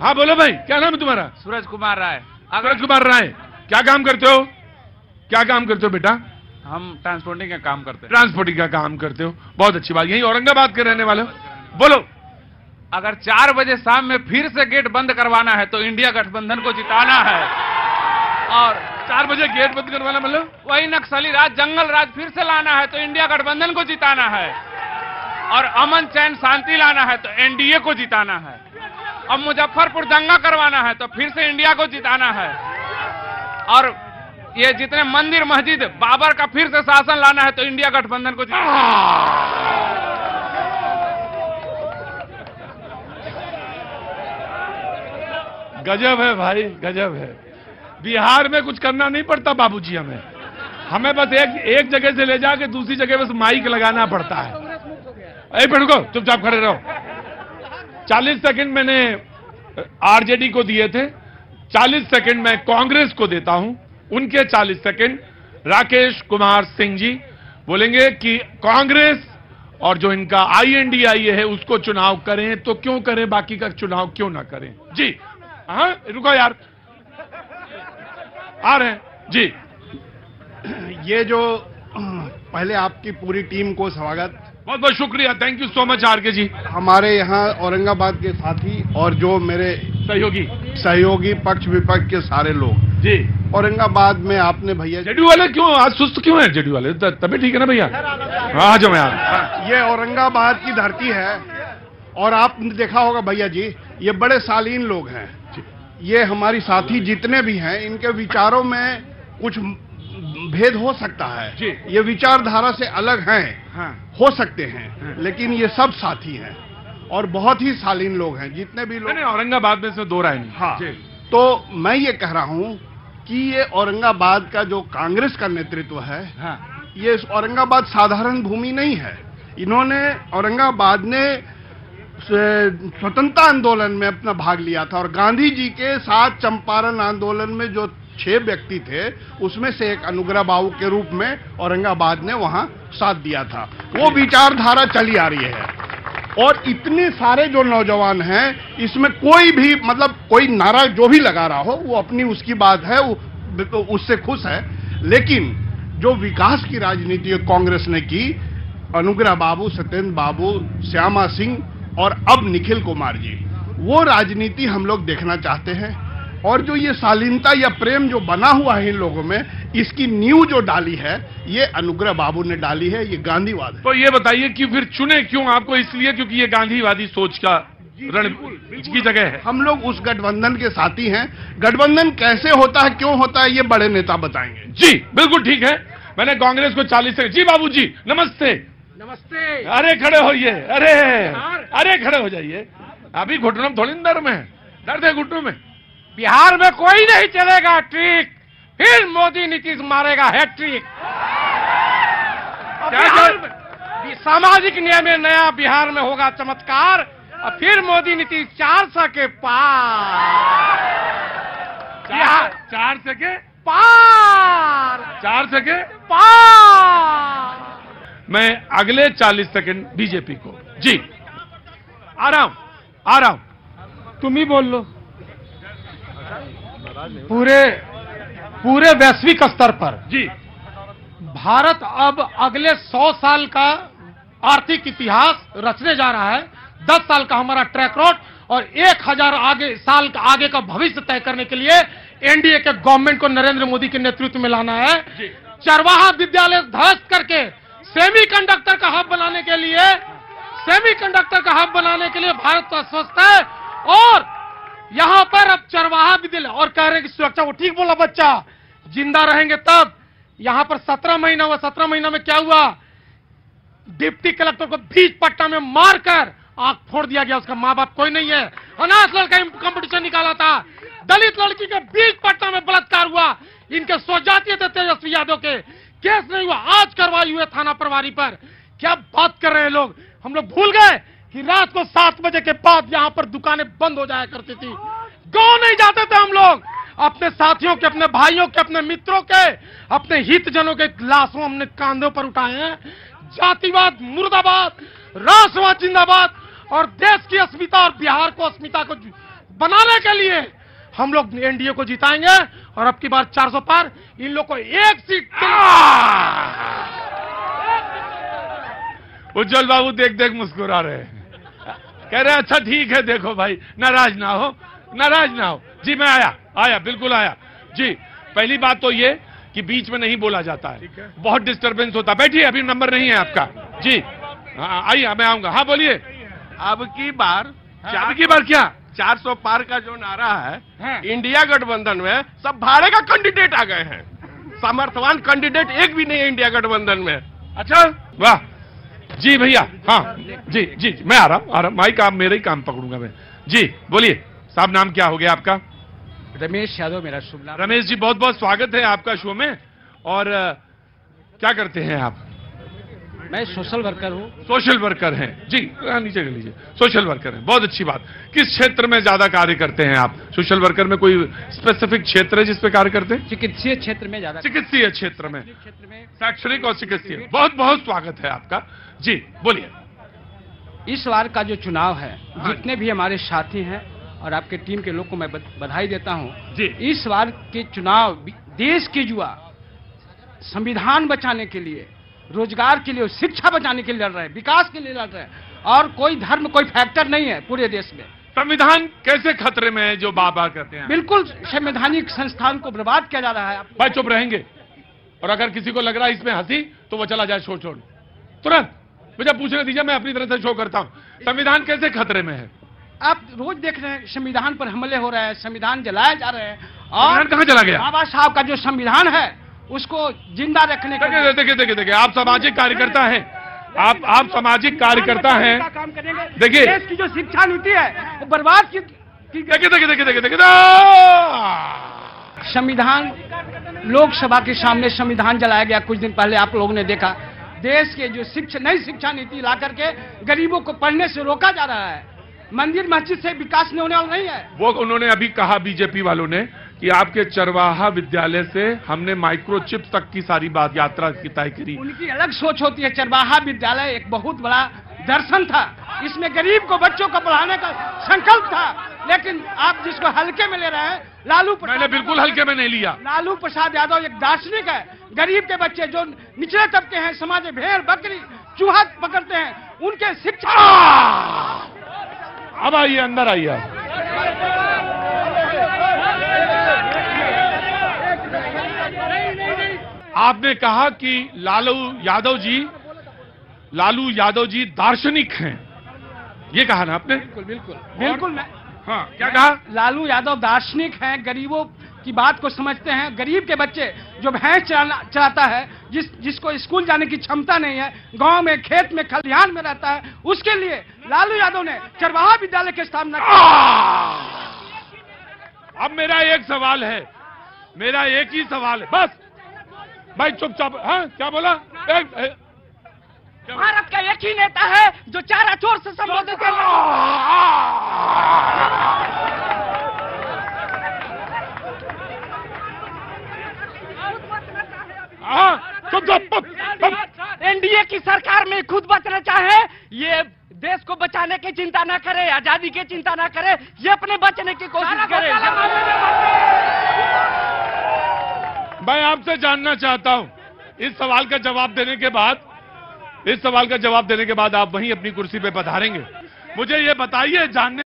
हाँ बोलो भाई, क्या नाम है तुम्हारा? सूरज कुमार राय। सूरज कुमार राय, क्या काम करते हो? क्या काम करते हो बेटा? हम ट्रांसपोर्टिंग का काम करते हैं। ट्रांसपोर्टिंग का काम करते हो, बहुत अच्छी बात। यही औरंगाबाद के रहने वाले हो? बोलो। अगर 4 बजे शाम में फिर से गेट बंद करवाना है तो इंडिया गठबंधन को जिताना है। और 4 बजे गेट बंद करवाना मतलब? वही नक्सली राज, जंगल राज फिर से लाना है तो इंडिया गठबंधन को जिताना है। और अमन चैन शांति लाना है तो एनडीए को जिताना है। अब मुजफ्फरपुर दंगा करवाना है तो फिर से इंडिया को जिताना है। और ये जितने मंदिर मस्जिद बाबर का फिर से शासन लाना है तो इंडिया गठबंधन को जिताना है। गजब है भाई, गजब है। बिहार में कुछ करना नहीं पड़ता बाबूजी, हमें बस एक जगह से ले जाके दूसरी जगह बस माइक लगाना पड़ता है। ऐ रुको, चुपचाप खड़े रहो। 40 सेकंड मैंने आरजेडी को दिए थे, 40 सेकंड मैं कांग्रेस को देता हूं। उनके 40 सेकंड राकेश कुमार सिंह जी बोलेंगे कि कांग्रेस और जो इनका INDIA है उसको चुनाव करें तो क्यों करें, बाकी का चुनाव क्यों ना करें। जी हाँ, रुको यार, आ रहे हैं जी। ये जो पहले आपकी पूरी टीम को स्वागत, बहुत बहुत शुक्रिया, thank you so much RK ji. हमारे यहाँ औरंगाबाद के साथी और जो मेरे सहयोगी पक्ष विपक्ष के सारे लोग जी। औरंगाबाद में आपने भैया जेडीयू वाले क्यों आज सुस्त क्यों है? जेडीयू वाले तभी ठीक है ना भैया? हाँ जो मैं ये औरंगाबाद की धरती है और आपने देखा होगा भैया जी, ये बड़े शालीन लोग हैं। ये हमारी साथी जितने भी हैं, इनके विचारों में कुछ भेद हो सकता है, ये विचारधारा से अलग हैं, हो सकते हैं, लेकिन ये सब साथी हैं और बहुत ही शालीन लोग हैं जितने भी लोग। औरंगाबाद में से दो राय नहीं। हाँ, तो मैं ये कह रहा हूं कि ये औरंगाबाद का जो कांग्रेस का नेतृत्व है, ये औरंगाबाद साधारण भूमि नहीं है। इन्होंने औरंगाबाद ने स्वतंत्रता आंदोलन में अपना भाग लिया था और गांधी जी के साथ चंपारण आंदोलन में जो 6 व्यक्ति थे उसमें से एक अनुग्रह बाबू के रूप में औरंगाबाद ने वहां साथ दिया था। वो विचारधारा चली आ रही है और इतने सारे जो नौजवान हैं, इसमें कोई भी मतलब कोई नारा जो भी लगा रहा हो वो अपनी उसकी बात है, वो उससे खुश है। लेकिन जो विकास की राजनीति कांग्रेस ने की, अनुग्रह बाबू, सत्येंद्र बाबू, श्यामा सिंह और अब निखिल कुमार जी, वो राजनीति हम लोग देखना चाहते हैं। और जो ये शालीनता या प्रेम जो बना हुआ है इन लोगों में, इसकी नींव जो डाली है ये अनुग्रह बाबू ने डाली है, ये गांधीवाद है। तो ये बताइए कि फिर चुने क्यों आपको? इसलिए क्योंकि ये गांधीवादी सोच का रण की जगह है। हम लोग उस गठबंधन के साथी हैं। गठबंधन कैसे होता है, क्यों होता है, ये बड़े नेता बताएंगे। जी बिल्कुल ठीक है। मैंने कांग्रेस को 40 सेकंड। जी बाबू जी नमस्ते। नमस्ते। अरे खड़े होइए, अरे खड़े हो जाइए। अभी घुटनों में थोड़ी दर्द में दर्द है, घुटनों में। बिहार में कोई नहीं चलेगा ट्रिक, फिर मोदी नीतीश मारेगा हैट्रिक। सामाजिक न्याय में नया बिहार में होगा चमत्कार और फिर मोदी नीतीश 400 के पार। 400 के पार, 400 के पार। मैं अगले 40 सेकंड बीजेपी को। जी आ रहा हूं, तुम ही बोल लो। पूरे वैश्विक स्तर पर जी भारत अब अगले 100 साल का आर्थिक इतिहास रचने जा रहा है। 10 साल का हमारा ट्रैक रोड और 1000 साल का आगे का भविष्य तय करने के लिए एनडीए के गवर्नमेंट को नरेंद्र मोदी के नेतृत्व में लाना है। चरवाहा विद्यालय ध्वस्त करके सेमीकंडक्टर का हब बनाने के लिए भारत तो स्वस्थ है। और यहां पर अब चरवाहा विद्यालय और कह रहे हैं कि सुरक्षा, वो ठीक बोला बच्चा, जिंदा रहेंगे तब। यहां पर 17 महीना हुआ, 17 महीना में क्या हुआ? डिप्टी कलेक्टर को बीच पट्टा में मारकर आंख फोड़ दिया गया। उसका माँ बाप कोई नहीं है। अनाथ लड़का कंपटीशन निकाला था, दलित लड़की के बीच पट्टा में बलात्कार हुआ। इनके स्वजातीय थे तेजस्वी यादव के, केस नहीं हुआ, आज कार्रवाई हुई थाना प्रभारी पर। क्या बात कर रहे हैं लोग? हम लोग भूल गए कि रात को 7 बजे के बाद यहां पर दुकानें बंद हो जाया करती थी। गांव नहीं जाते थे हम लोग। अपने साथियों के, अपने भाइयों के, अपने मित्रों के, अपने हितजनों के लाशों हमने कांधों पर उठाए हैं। जातिवाद मुर्दाबाद, राष्ट्रवाद जिंदाबाद और देश की अस्मिता और बिहार को अस्मिता को बनाने के लिए हम लोग एनडीए को जिताएंगे और अब की बार 400 पार। इन लोग को एक सीट उज्जवल बाबू देख देख मुस्कुरा रहे हैं, कह रहे हैं अच्छा ठीक है, देखो भाई नाराज ना हो, नाराज ना हो। जी मैं आया बिल्कुल आया जी। पहली बात तो ये कि बीच में नहीं बोला जाता है, बहुत डिस्टरबेंस होता है। बैठिए, अभी नंबर नहीं है आपका जी। हाँ आइए, मैं आऊंगा। हाँ बोलिए। अब की बार क्या 400 पार का जो नारा है, इंडिया गठबंधन में सब भाड़े का कैंडिडेट आ गए हैं, समर्थवान कैंडिडेट एक भी नहीं है इंडिया गठबंधन में। अच्छा वाह जी भैया। हाँ जी जी मैं आ रहा हूँ माइक आप मेरे ही काम पकड़ूंगा मैं जी। बोलिए साहब, नाम क्या हो गया आपका? रमेश यादव मेरा शुभ नाम। रमेश जी बहुत बहुत स्वागत है आपका शो में। और क्या करते हैं आप? मैं सोशल वर्कर हूँ। सोशल वर्कर हैं जी, नीचे कर लीजिए। सोशल वर्कर हैं, बहुत अच्छी बात। किस क्षेत्र में ज्यादा कार्य करते हैं आप? सोशल वर्कर में कोई स्पेसिफिक क्षेत्र है जिसपे कार्य करते हैं? चिकित्सीय क्षेत्र में ज्यादा। चिकित्सीय क्षेत्र में, शैक्षणिक और चिकित्सीय। बहुत बहुत स्वागत है आपका जी। बोलिए। इस बार का जो चुनाव है, जितने भी हमारे साथी हैं और आपके टीम के लोग को मैं बधाई देता हूँ जी। इस बार के चुनाव देश के युवा संविधान बचाने के लिए, रोजगार के लिए, शिक्षा बचाने के लिए लड़ रहे हैं, विकास के लिए लड़ रहे हैं। और कोई धर्म, कोई फैक्टर नहीं है पूरे देश में। संविधान कैसे खतरे में है जो बार बार कहते हैं? बिल्कुल संवैधानिक संस्थान को बर्बाद किया जा रहा है। भाई चुप रहेंगे, और अगर किसी को लग रहा है इसमें हंसी तो वो चला जाए शो छोड़ तुरंत। मुझे पूछने दीजिए, मैं अपनी तरह से शो करता हूँ। संविधान कैसे खतरे में है? आप रोज देख रहे हैं संविधान पर हमले हो रहे हैं, संविधान जलाए जा रहे हैं। और कहाँ चला गया? बाबा साहब का जो संविधान है उसको जिंदा रखने के लिए। देखिए आप सामाजिक कार्यकर्ता हैं, आप सामाजिक कार्यकर्ता हैं। देखिए देश की जो शिक्षा नीति है वो बर्बाद की। देखिए संविधान, लोकसभा के सामने संविधान जलाया गया कुछ दिन पहले, आप लोगों ने देखा। देश के जो नई शिक्षा नीति ला करके गरीबों को पढ़ने से रोका जा रहा है। मंदिर मस्जिद से विकास नहीं होने वाला नहीं है। वो उन्होंने अभी कहा बीजेपी वालों ने कि आपके चरवाहा विद्यालय से हमने माइक्रोचिप तक की सारी बात यात्रा की तय करी। उनकी अलग सोच होती है। चरवाहा विद्यालय एक बहुत बड़ा दर्शन था, इसमें गरीब को, बच्चों को पढ़ाने का संकल्प था। लेकिन आप जिसको हल्के में ले रहे हैं, लालू प्रसाद। मैंने बिल्कुल हल्के में नहीं लिया। लालू प्रसाद यादव एक दार्शनिक है। गरीब के बच्चे जो निचले तबके हैं, समाज में भेड़ बकरी चूहा पकड़ते हैं, उनके शिक्षा। अब आइए, अंदर आइए। आपने कहा कि लालू यादव जी दार्शनिक हैं, ये कहा ना आपने? बिल्कुल। हाँ, क्या कहा? लालू यादव दार्शनिक हैं, गरीबों की बात को समझते हैं। गरीब के बच्चे जो भैंस चलाता है, जिसको स्कूल जाने की क्षमता नहीं है, गांव में, खेत में, खलिहान में रहता है, उसके लिए लालू यादव ने चरवाहा विद्यालय की स्थापना की। अब मेरा एक सवाल है, मेरा एक ही सवाल है बस। भाई चुपचाप। हाँ क्या बोला? भारत का एक ही नेता है जो चारा चोर से संबोधित है। एनडीए की सरकार में खुद बचना चाहे, ये देश को बचाने की चिंता ना करे, आजादी की चिंता ना करे, ये अपने बचने की कोशिश करे। मैं आपसे जानना चाहता हूं, इस सवाल का जवाब देने के बाद आप वहीं अपनी कुर्सी पे पधारेंगे। मुझे ये बताइए, जानने